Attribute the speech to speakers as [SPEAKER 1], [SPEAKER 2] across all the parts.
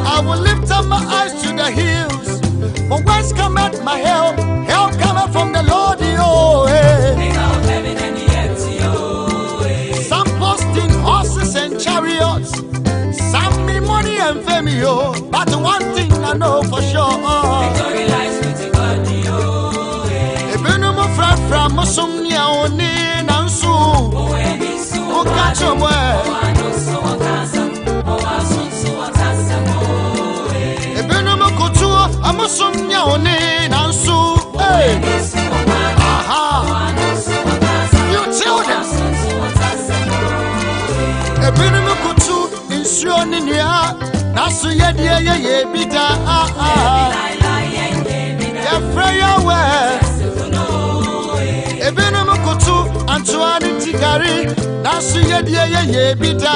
[SPEAKER 1] I will lift up my eyes to the hills, but whence cometh my help? Help cometh from the Lord. Some posting horses and chariots, some me money and fame, but one thing I know for sure. Victory lies with God. From Musumia Oni Nansu, Okacho, Ebenumakutu, Amusumia Oni Nansu, you tell them, Ebenumakutu, Insuonia, Nasu Yadia, Bita, Yafraya. Ebenumakutu Antoine Tigari Nasu ye bita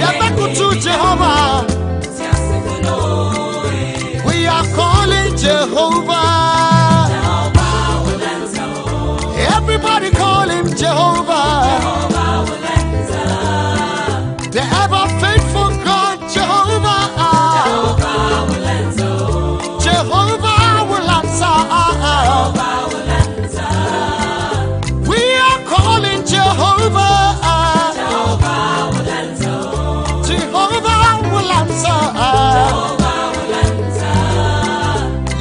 [SPEAKER 1] Yabakutu Jehovah. We are calling Jehovah. Everybody call him Jehovah. The ever faithful God Jehovah. Jehovah will answer. Jehovah will answer.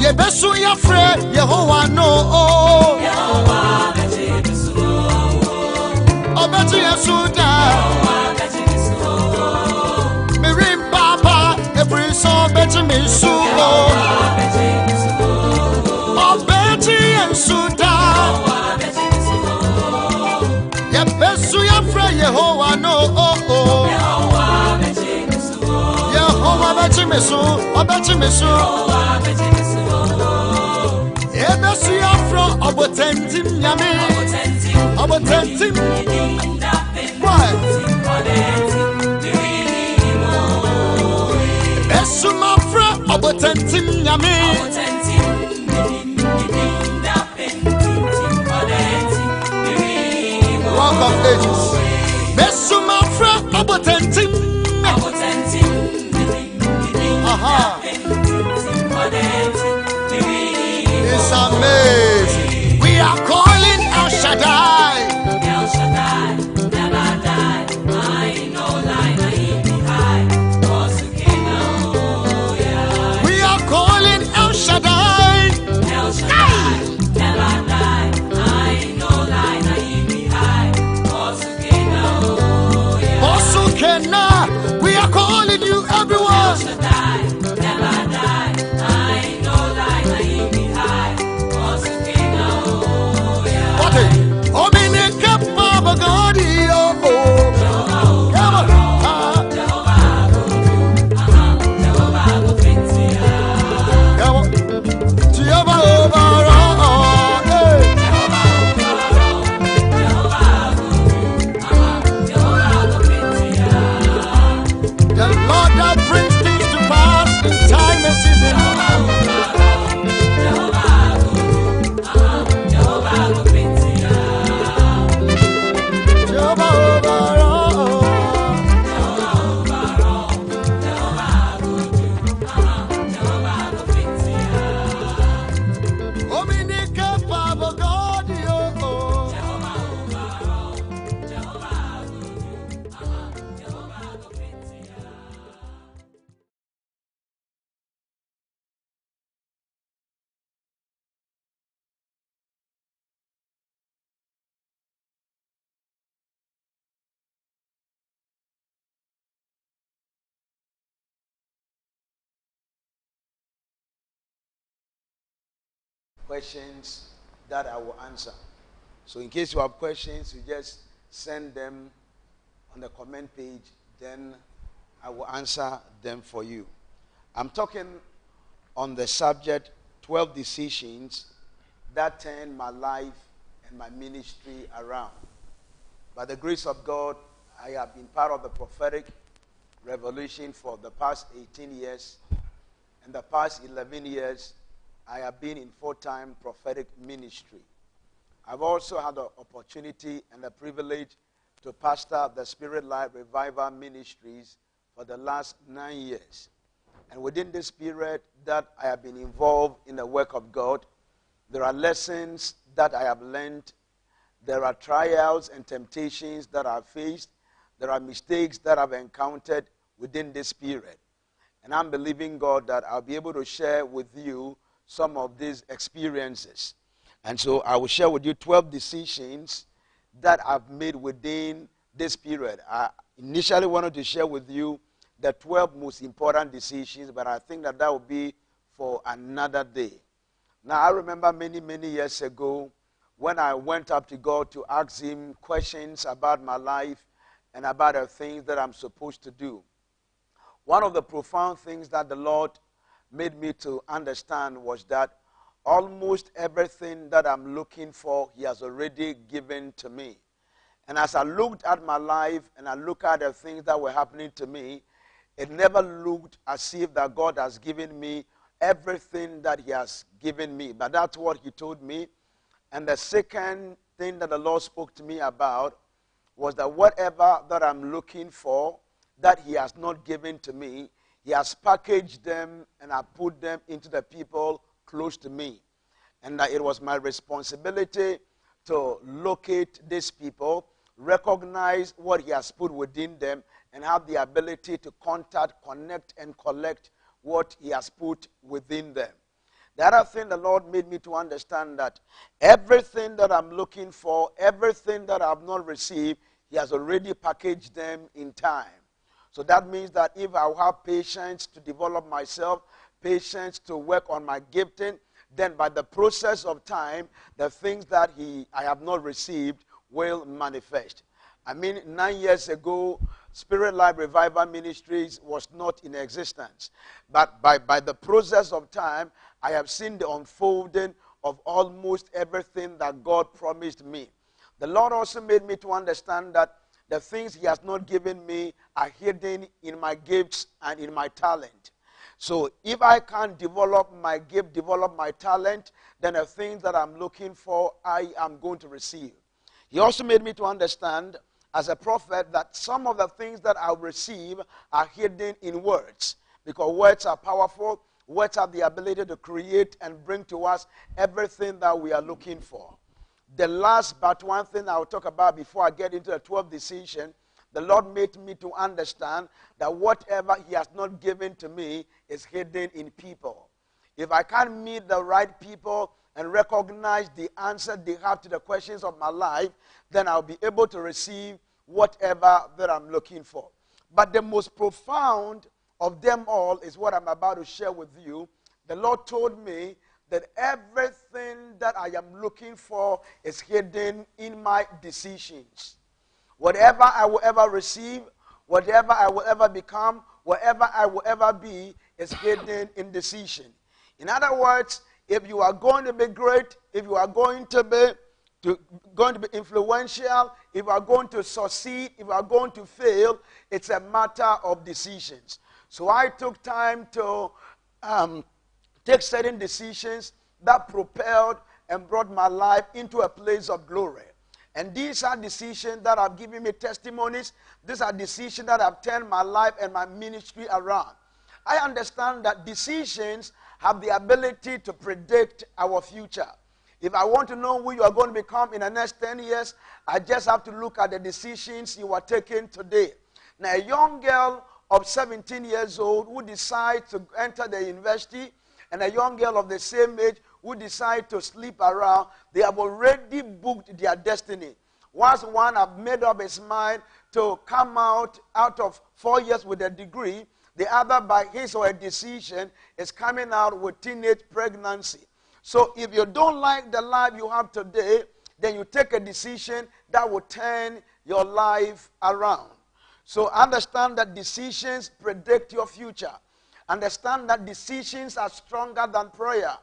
[SPEAKER 1] Yebesu ya fre Yehovah no. Obeji Yesuda. Mirim Papa every song beji misu. Obeji Yesuda. Yehovah no Yehovah betimisu Ebesu afro obotentim nyame obotentim why Ebesu mafro obotentim nyame Rock of Ages Besumafra abotentim. It's amazing. We are calling El Shaddai. El Shaddai, never die. I know lie, I be high. We are calling El Shaddai. El Shaddai, never die. I know lie, I be high. We are calling you everyone. Never die. I know lie, I be high. What is Ominika Baba God? Questions that I will answer. So in case you have questions, you just send them on the comment page, then I will answer them for you. I'm talking on the subject
[SPEAKER 2] 12 decisions that turned my life and my ministry around. By the grace of God, I have been part of the prophetic revolution for the past 18 years. In the past 11 years, I have been in full-time prophetic ministry. I've also had the opportunity and the privilege to pastor the Spirit Life Revival Ministries for the last 9 years. And within this period that I have been involved in the work of God, there are lessons that I have learned. There are trials and temptations that I've faced. There are mistakes that I've encountered within this period. And I'm believing God that I'll be able to share with you some of these experiences. And so I will share with you 12 decisions that I've made within this period. I initially wanted to share with you the 12 most important decisions, but I think that will be for another day. Now, I remember many, many years ago when I went up to God to ask him questions about my life and about the things that I'm supposed to do. One of the profound things that the Lord made me to understand was that almost everything that I'm looking for, he has already given to me. And as I looked at my life and I looked at the things that were happening to me, it never looked as if that God has given me everything that he has given me. But that's what he told me. And the second thing that the Lord spoke to me about was that whatever that I'm looking for that he has not given to me, he has packaged them and I put them into the people close to me. And that it was my responsibility to locate these people, recognize what he has put within them, and have the ability to contact, connect, and collect what he has put within them. The other thing the Lord made me to understand that everything that I'm looking for, everything that I have not received, he has already packaged them in time. So that means that if I have patience to develop myself, patience to work on my gifting, then by the process of time, the things that I have not received will manifest. I mean, 9 years ago, Spirit Life Revival Ministries was not in existence. But by the process of time, I have seen the unfolding of almost everything that God promised me. The Lord also made me to understand that the things he has not given me are hidden in my gifts and in my talent. So if I can't develop my gift, develop my talent, then the things that I'm looking for, I am going to receive. He also made me to understand as a prophet that some of the things that I'll receive are hidden in words. Because words are powerful. Words have the ability to create and bring to us everything that we are looking for. The last but one thing I'll talk about before I get into the 12th decision, the Lord made me to understand that whatever he has not given to me is hidden in people. If I can't meet the right people and recognize the answer they have to the questions of my life, then I'll be able to receive whatever that I'm looking for. But the most profound of them all is what I'm about to share with you. The Lord told me that everything that I am looking for is hidden in my decisions. Whatever I will ever receive, whatever I will ever become, whatever I will ever be is hidden in decision. In other words, if you are going to be great, if you are going to be influential, if you are going to succeed, if you are going to fail, it's a matter of decisions. So I took time to take certain decisions that propelled and brought my life into a place of glory. And these are decisions that have given me testimonies. These are decisions that have turned my life and my ministry around. I understand that decisions have the ability to predict our future. If I want to know who you are going to become in the next 10 years, I just have to look at the decisions you are taking today. Now, a young girl of 17 years old who decides to enter the university and a young girl of the same age who decide to sleep around, they have already booked their destiny. Once one have made up his mind to come out of 4 years with a degree, the other, by his or her decision, is coming out with teenage pregnancy. So if you don't like the life you have today, then you take a decision that will turn your life around. So understand that decisions predict your future. Understand that decisions are stronger than prayer.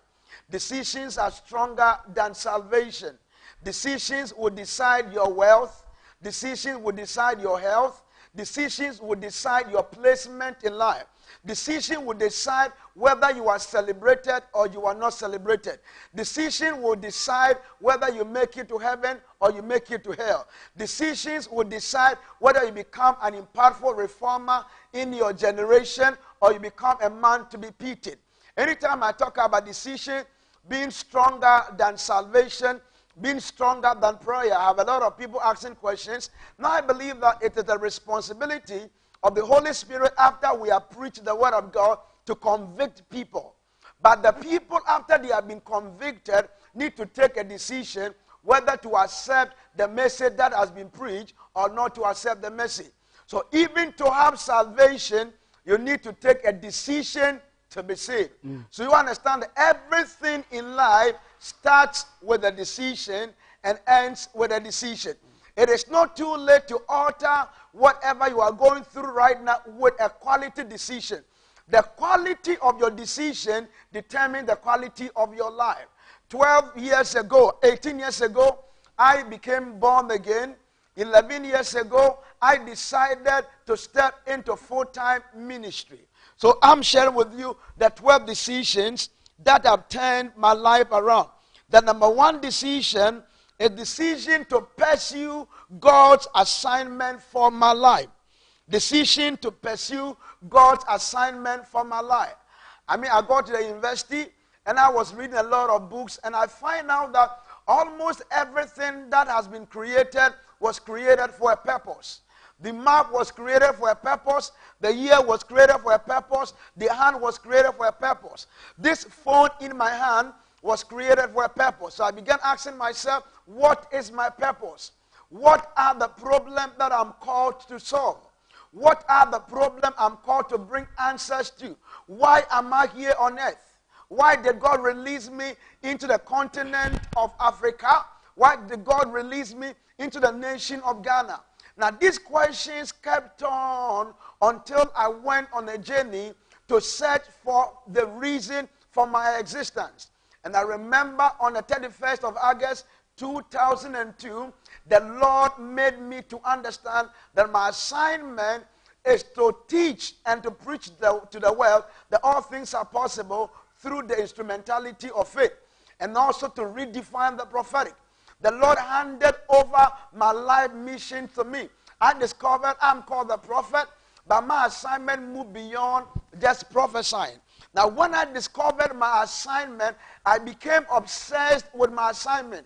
[SPEAKER 2] Decisions are stronger than salvation. Decisions will decide your wealth. Decisions will decide your health. Decisions will decide your placement in life. Decision will decide whether you are celebrated or you are not celebrated. Decision will decide whether you make it to heaven or you make it to hell. Decisions will decide whether you become an impactful reformer in your generation or you become a man to be pitied. Anytime I talk about decision being stronger than salvation, being stronger than prayer, I have a lot of people asking questions. Now I believe that it is the responsibility of the Holy Spirit after we have preached the word of God to convict people. But the people, after they have been convicted, need to take a decision whether to accept the message that has been preached or not to accept the message. So even to have salvation, you need to take a decision to be saved. So you understand that everything in life starts with a decision and ends with a decision. It is not too late to alter whatever you are going through right now with a quality decision. The quality of your decision determines the quality of your life. 12 years ago, 18 years ago, I became born again. 11 years ago, I decided to step into full-time ministry. So I'm sharing with you the 12 decisions that have turned my life around. The number one decision, a decision to pursue God's assignment for my life. Decision to pursue God's assignment for my life. I mean, I got to the university and I was reading a lot of books and I find out that almost everything that has been created was created for a purpose. The map was created for a purpose. The year was created for a purpose. The hand was created for a purpose. This phone in my hand was created for a purpose. So I began asking myself, what is my purpose? What are the problems that I'm called to solve? What are the problems I'm called to bring answers to? Why am I here on earth? Why did God release me into the continent of Africa? Why did God release me into the nation of Ghana? Now, these questions kept on until I went on a journey to search for the reason for my existence. And I remember on the 31st of August, 2002, the Lord made me to understand that my assignment is to teach and to preach to the world that all things are possible through the instrumentality of faith, and also to redefine the prophetic. The Lord handed over my life mission to me. I discovered I'm called the prophet, but my assignment moved beyond just prophesying. Now, when I discovered my assignment, I became obsessed with my assignment.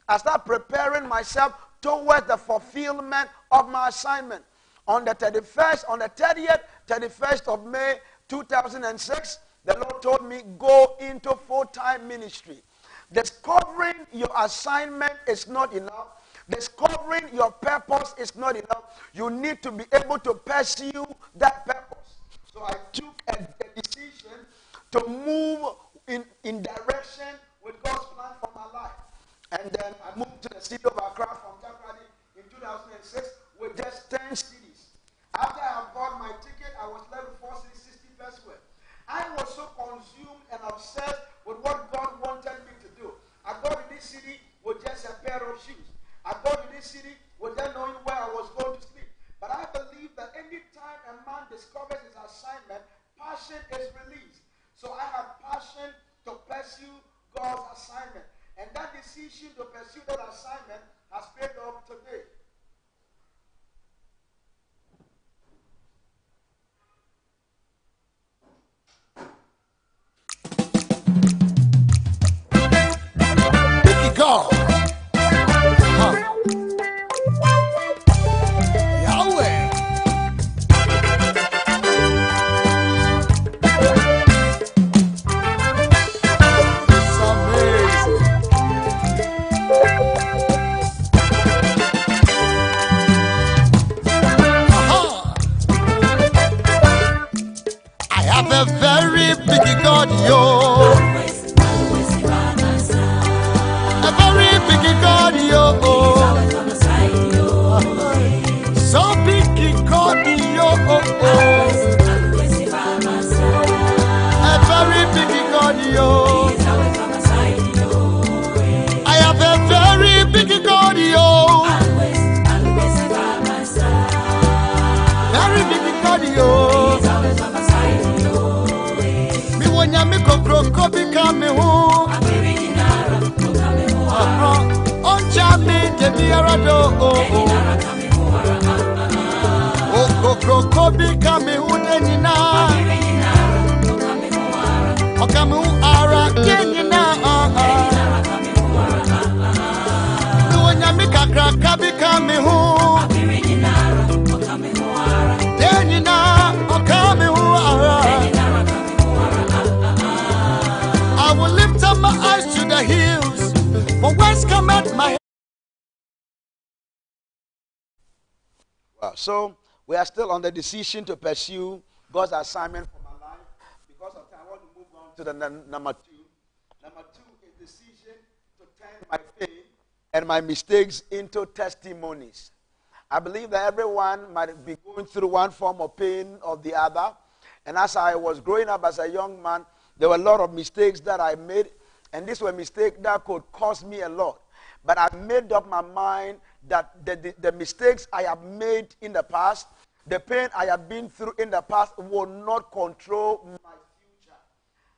[SPEAKER 2] I started preparing myself towards the fulfillment of my assignment. On the 31st of May, 2006, the Lord told me, go into full-time ministry. Discovering your assignment is not enough. Discovering your purpose is not enough. You need to be able to pursue that purpose. So I took a decision to move in direction with God's plan for my life. And then I moved to the city of Accra from Takoradi in 2006 with just 10 cities. After I had bought my ticket, I was left with 460 pesos. I was so consumed and obsessed with what God wanted me to do. I got to this city with just a pair of shoes. I got to this city without knowing where I was going to sleep. But I believe that any time a man discovers his assignment, passion is released. So I have passion to pursue God's assignment. And that decision to pursue that assignment has paid off today.
[SPEAKER 1] God. Yahweh. It's amazing. Biarado, Kobi kami unenina, Okamu ara kenina, Duanya kakra kabi kami hu, Denina, Okami hu ara. I will lift up my eyes to the hills, for whence cometh my help? Wow, so we are still on the decision to pursue God's assignment for my life. Because of time, I want to move on to the number two. Number two is decision to turn my pain and my mistakes into testimonies. I believe that everyone might be going through one form of pain or the other. And as I was growing up as a young man, there were a lot of mistakes that I made. And these were mistakes that could cost me a lot. But I made up my mind that the mistakes I have made in the past, the pain I have been through in the past will not control my future.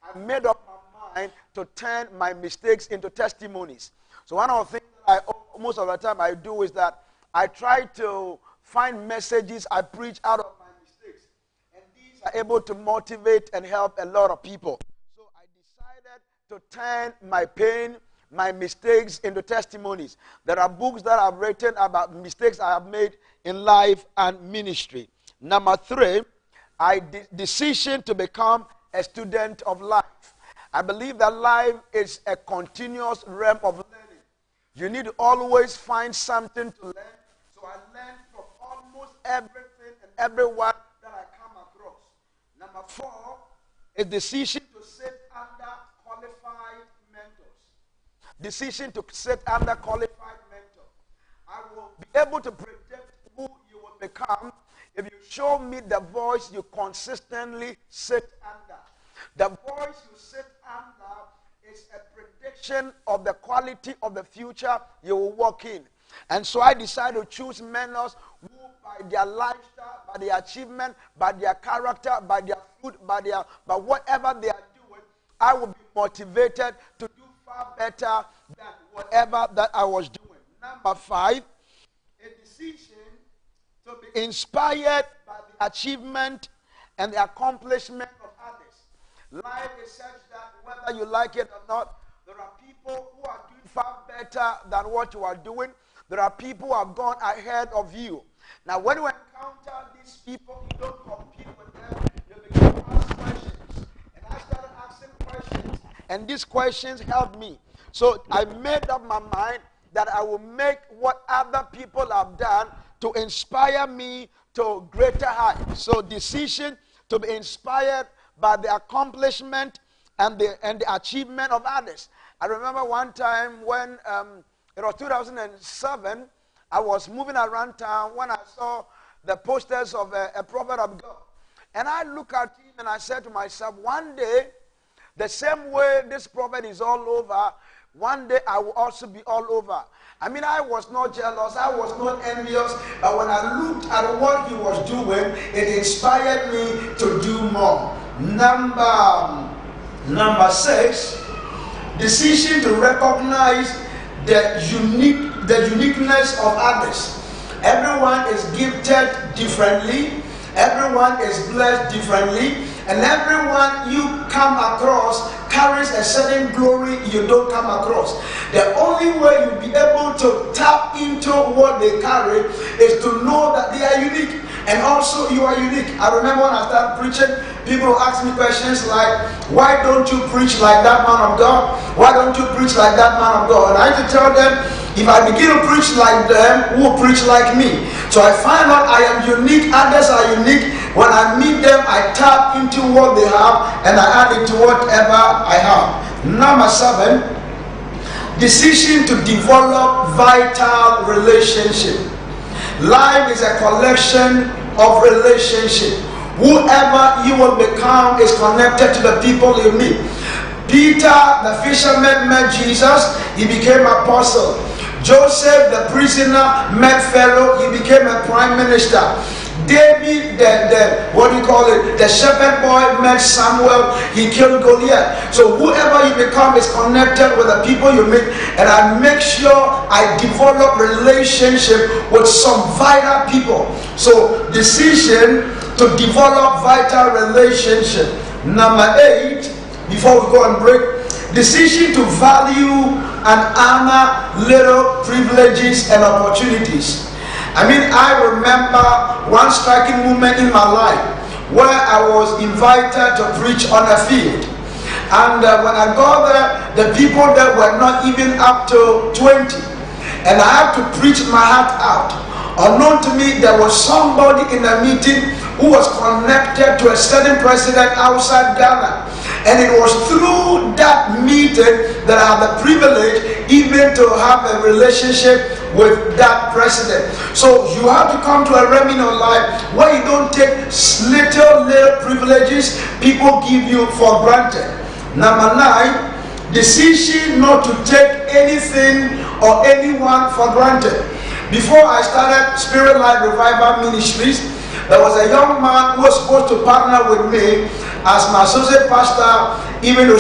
[SPEAKER 1] I made up my mind to turn my mistakes into testimonies. So one of the things that most of the time I do is that I try to find messages I preach out of my mistakes. And these are able to motivate and help a lot of people. So I decided to turn my pain, my mistakes into testimonies. There are books that I've written about mistakes I have made in life and ministry. Number three, decision to become a student of life. I believe that life is a continuous realm of learning. You need to always find something to learn. So I learn from almost everything and everyone that I come across. Number four, a decision to sit under qualified mentors. Decision to sit under qualified mentor. I will be able to predict who you will become if you show me the voice you consistently sit under. The voice you sit under is a prediction of the quality of the future you will walk in. And so I decided to choose mentors who, by their lifestyle, by their achievement, by their character, by their food, by whatever they are doing, I will be motivated to do far better than whatever that I was doing. Number five, a decision to be inspired by the achievement and the accomplishment of others. Life is such that whether you like it or not, there are people who are doing far better than what you are doing. There are people who have gone ahead of you. Now, when you encounter these people, you don't compete with them. You begin to ask questions. And I started asking questions. And these questions helped me. So I made up my mind that I will make what other people have done to inspire me to greater heights. So decision to be inspired by the accomplishment and the achievement of others. I remember one time when it was 2007, I was moving around town when I saw the posters of a prophet of God. And I looked at him and I said to myself, one day, the same way this prophet is all over, one day I will also be all over. I mean, I was not jealous, I was not envious, but when I looked at what he was doing, it inspired me to do more. Number six, decision to recognize the uniqueness of others. Everyone is gifted differently, everyone is blessed differently, and everyone you come across carries a certain glory you don't come across. The only way you'll be able to tap into what they carry is to know that they are unique, and also you are unique. I remember when I started preaching, people ask me questions like, why don't you preach like that man of God? Why don't you preach like that man of God? And I had to tell them, if I begin to preach like them, who will preach like me? So I find out I am unique, others are unique. When I meet them, I tap into what they have and I add it to whatever I have. Number seven, decision to develop vital relationship. Life is a collection of relationships. Whoever you will become is connected to the people you meet. Peter, the fisherman, met Jesus. He became apostle. Joseph, the prisoner, met Pharaoh. He became a prime minister. David, the shepherd boy met Samuel, he killed Goliath. So whoever you become is connected with the people you meet, and I make sure I develop relationship with some vital people. So decision to develop vital relationship. Number 8, before we go and break, decision to value and honor little privileges and opportunities. I mean, I remember one striking moment in my life where I was invited to preach on a field. And when I got there, the people there were not even up to 20. And I had to preach my heart out. Unknown to me, there was somebody in the meeting who was connected to a certain president outside Ghana. And it was through that meeting that I had the privilege even to have a relationship with that president. So you have to come to a realm in your life where you don't take little privileges people give you for granted. Number 9, decision not to take anything or anyone for granted. Before I started Spirit Life Revival Ministries, there was a young man who was supposed to partner with me as my associate pastor, even though